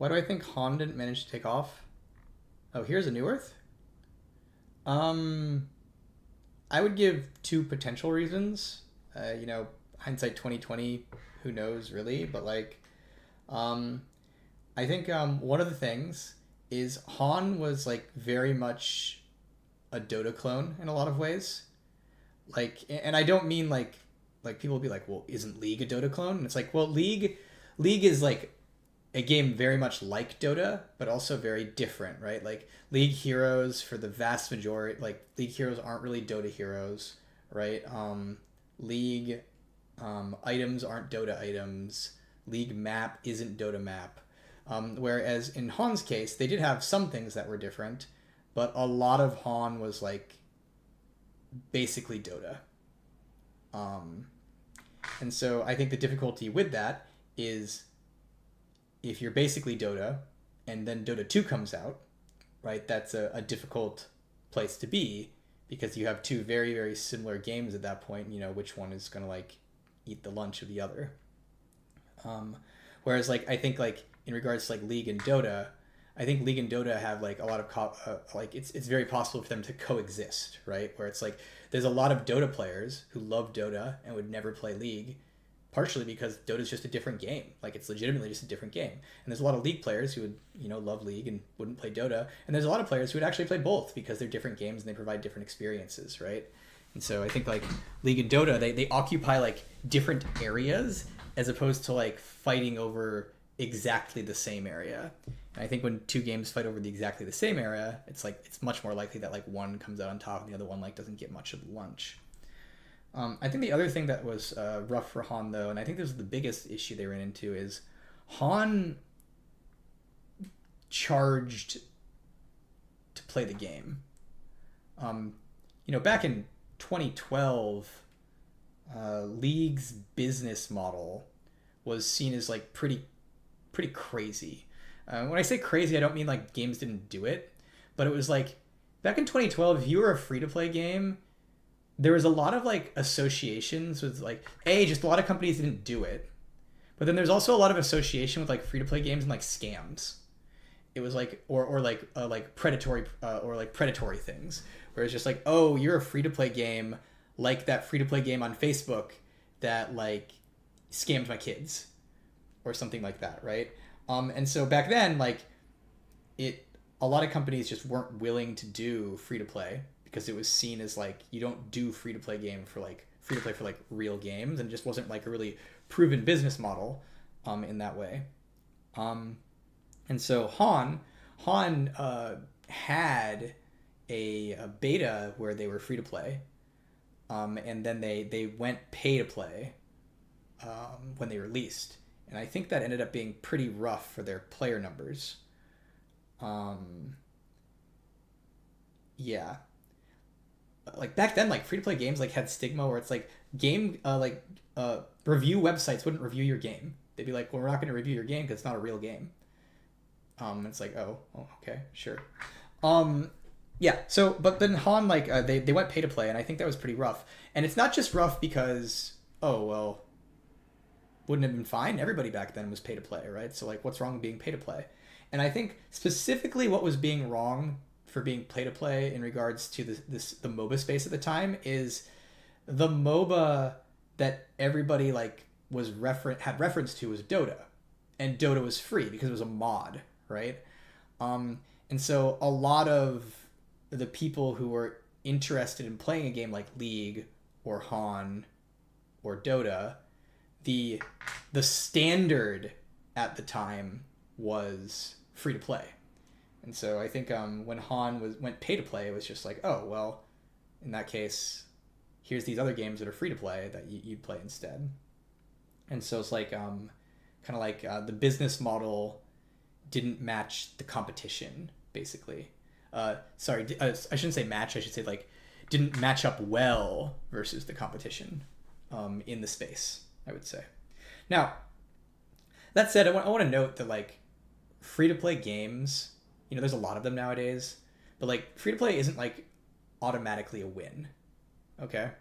Why do I think Han didn't manage to take off? Oh, here's a New Earth. Um, I would give two potential reasons. Hindsight 2020, who knows really, but um, I think one of the things is Han was like very much a Dota clone in a lot of ways. And I don't mean like people will be like, well, isn't League a Dota clone? And it's like, well, League is like a game very much like Dota, but also very different, right? Like League heroes for the vast majority, like League heroes aren't really Dota heroes, right? League items aren't Dota items. League map isn't Dota map. Whereas in Han's case, they did have some things that were different, but a lot of Han was like basically Dota. Um, and so I think the difficulty with that is if you're basically Dota and then Dota 2 comes out, right, that's a difficult place to be because you have two very, very similar games at that point, which one is going to like eat the lunch of the other. Um, Whereas like I think like in regards to like League and Dota, I think League and Dota have like a lot of like it's very possible for them to coexist, right? Where it's like there's a lot of Dota players who love Dota and would never play League, partially because Dota is just a different game. Like it's legitimately just a different game. And there's a lot of League players who would love League and wouldn't play Dota. And there's a lot of players who would actually play both because they're different games and they provide different experiences, right? And so I think like League and Dota they occupy like different areas as opposed to like fighting over exactly the same area. And I think when two games fight over exactly the same area, it's much more likely that like one comes out on top and the other one like doesn't get much of the lunch. I think the other thing that was rough for Han though, and I think this is the biggest issue they ran into, is Han charged to play the game. Back in 2012, League's business model was seen as like pretty crazy. When I say crazy, I don't mean like games didn't do it, but it was like back in 2012, if you were a free to play game, there was a lot of like associations with like just a lot of companies didn't do it, but then there's also a lot of association with like free to play games and like scams. It was like like predatory or like predatory things where it's just like, oh, you're a free to play game like that free to play game on Facebook that like scammed my kids or something like that, right? And so back then, like a lot of companies just weren't willing to do free to play because it was seen as like you don't do free to play for like real games, and it just wasn't like a really proven business model in that way. And so Han had a beta where they were free to play, and then they went pay to play when they released, and I think that ended up being pretty rough for their player numbers. Yeah, like back then, like free to play games like had stigma where it's like review websites wouldn't review your game. They'd be like, well, we're not going to review your game because it's not a real game. It's like, oh, okay, sure. Yeah. So, but then Han they went pay to play, and I think that was pretty rough. And it's not just rough because wouldn't have been fine. Everybody back then was pay to play, right? So like, what's wrong with being pay to play? And I think specifically what was being wrong for being pay to play in regards to the MOBA space at the time is the MOBA that everybody like had reference to was Dota, and Dota was free because it was a mod, right? And so a lot of the people who were interested in playing a game like League or Han or Dota, the standard at the time was free to play. And so I think when Han went pay to play, it was just like, oh, well, in that case, here's these other games that are free to play that you'd play instead. And so it's like kind of like the business model didn't match the competition, basically. I shouldn't say match. I should say like didn't match up well versus the competition in the space, I would say. Now, that said, I want to note that like free-to-play games, there's a lot of them nowadays, but like free-to-play isn't like automatically a win, okay?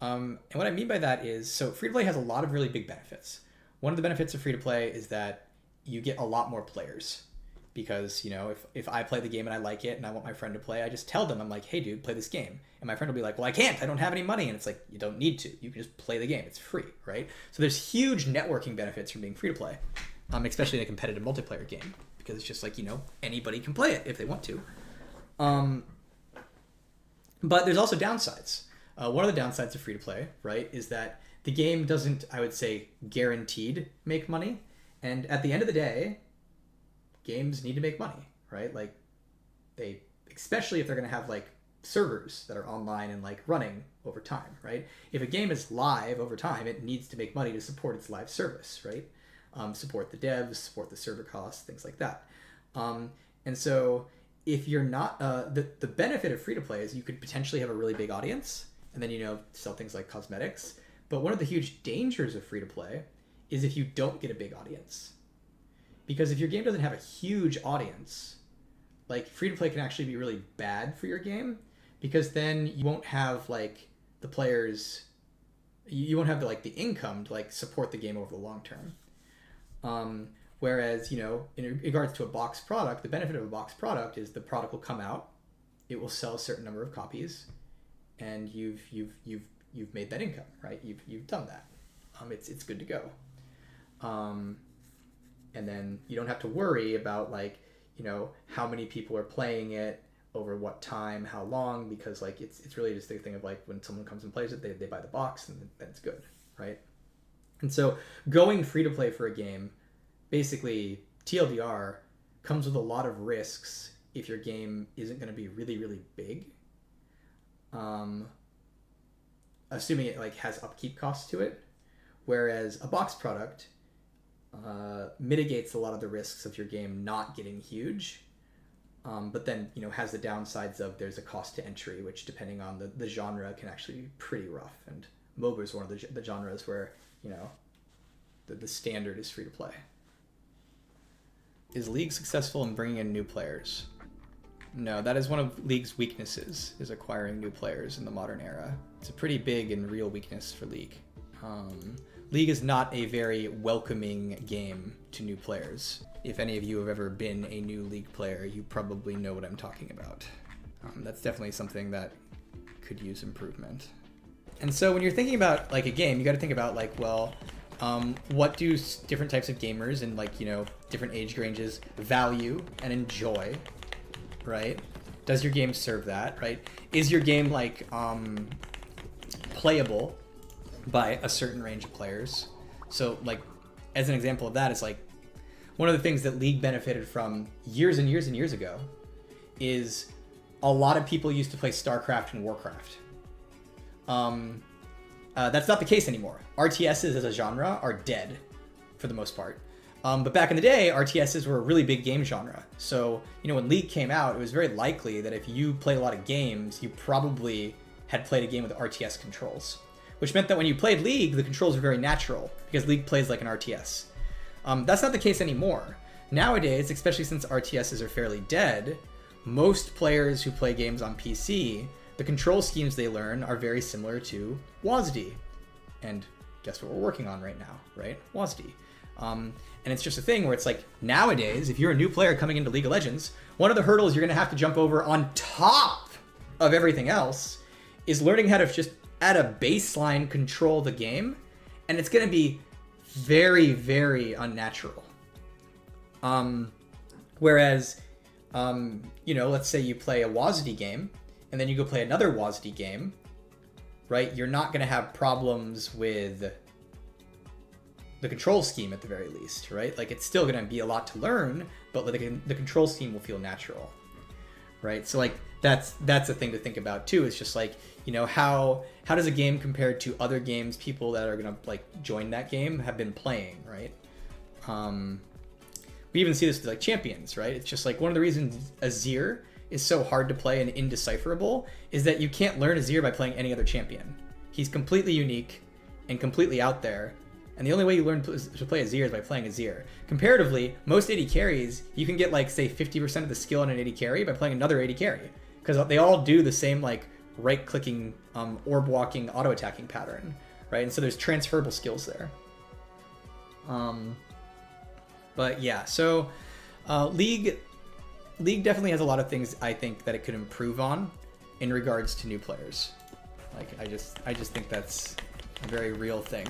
And what I mean by that is, so free-to-play has a lot of really big benefits. One of the benefits of free-to-play is that you get a lot more players. Because, you know, if I play the game and I like it and I want my friend to play, I just tell them, I'm like, hey, dude, play this game. And my friend will be like, well, I can't. I don't have any money. And it's like, you don't need to. You can just play the game. It's free, right? So there's huge networking benefits from being free to play, especially in a competitive multiplayer game. Because it's just like, you know, anybody can play it if they want to. But there's also downsides. One of the downsides of free to play, right, is that the game doesn't, I would say, guaranteed make money. And at the end of the day, games need to make money, right? Like they, especially if they're going to have like servers that are online and like running over time, right? If a game is live over time, it needs to make money to support its live service, right? Support the devs, support the server costs, things like that. And so if you're not, the benefit of free to play is you could potentially have a really big audience and then, you know, sell things like cosmetics. But one of the huge dangers of free to play is if you don't get a big audience. Because if your game doesn't have a huge audience, like free to play can actually be really bad for your game, because then you won't have like the players, you won't have the, like the income to like support the game over the long term. Whereas, you know, in regards to a box product, the benefit of a box product is the product will come out, it will sell a certain number of copies, and you've made that income, right? You've done that. It's good to go. And then you don't have to worry about like, you know, how many people are playing it, over what time, how long, because like it's really just the thing of like when someone comes and plays it, they buy the box and then it's good, right? And so going free to play for a game, basically TLDR, comes with a lot of risks if your game isn't going to be really, really big. Assuming it like has upkeep costs to it, whereas a box product mitigates a lot of the risks of your game not getting huge, but then, you know, has the downsides of there's a cost to entry, which depending on the genre can actually be pretty rough. And MOBA is one of the genres where, you know, the standard is free to play. Is League successful in bringing in new players? No, that is one of League's weaknesses, is acquiring new players in the modern era. It's a pretty big and real weakness for League. League is not a very welcoming game to new players. If any of you have ever been a new League player, you probably know what I'm talking about. That's definitely something that could use improvement. And so when you're thinking about like a game, you got to think about like, well, what do different types of gamers and like, you know, different age ranges value and enjoy, right? Does your game serve that, right? Is your game like playable by a certain range of players? So like, as an example of that, is like one of the things that League benefited from years and years and years ago is a lot of people used to play StarCraft and Warcraft. That's not the case anymore. RTSs as a genre are dead for the most part. But back in the day, RTSs were a really big game genre. So, you know, when League came out, it was very likely that if you played a lot of games, you probably had played a game with RTS controls, which meant that when you played League, the controls were very natural because League plays like an RTS. That's not the case anymore. Nowadays, especially since RTSs are fairly dead, most players who play games on PC, the control schemes they learn are very similar to WASD. And guess what we're working on right now, right? WASD. And it's just a thing where it's like, nowadays, if you're a new player coming into League of Legends, one of the hurdles you're going to have to jump over on top of everything else is learning how to just at a baseline control the game. And it's going to be very, very unnatural. Whereas, you know, let's say you play a WASD game and then you go play another WASD game, right? You're not going to have problems with the control scheme at the very least, right? Like it's still going to be a lot to learn, but the control scheme will feel natural, right? So like that's a thing to think about too. It's just like, you know, how does a game compare to other games people that are going to like join that game have been playing, right? We even see this with like champions, right? It's just like one of the reasons Azir is so hard to play and indecipherable is that you can't learn Azir by playing any other champion. He's completely unique and completely out there. And the only way you learn to play Azir is by playing Azir. Comparatively, most AD carries, you can get like, say, 50% of the skill on an AD carry by playing another AD carry. Because they all do the same like right-clicking, orb-walking, auto-attacking pattern, right? And so there's transferable skills there. But yeah, so League definitely has a lot of things I think that it could improve on in regards to new players. Like I just think that's a very real thing.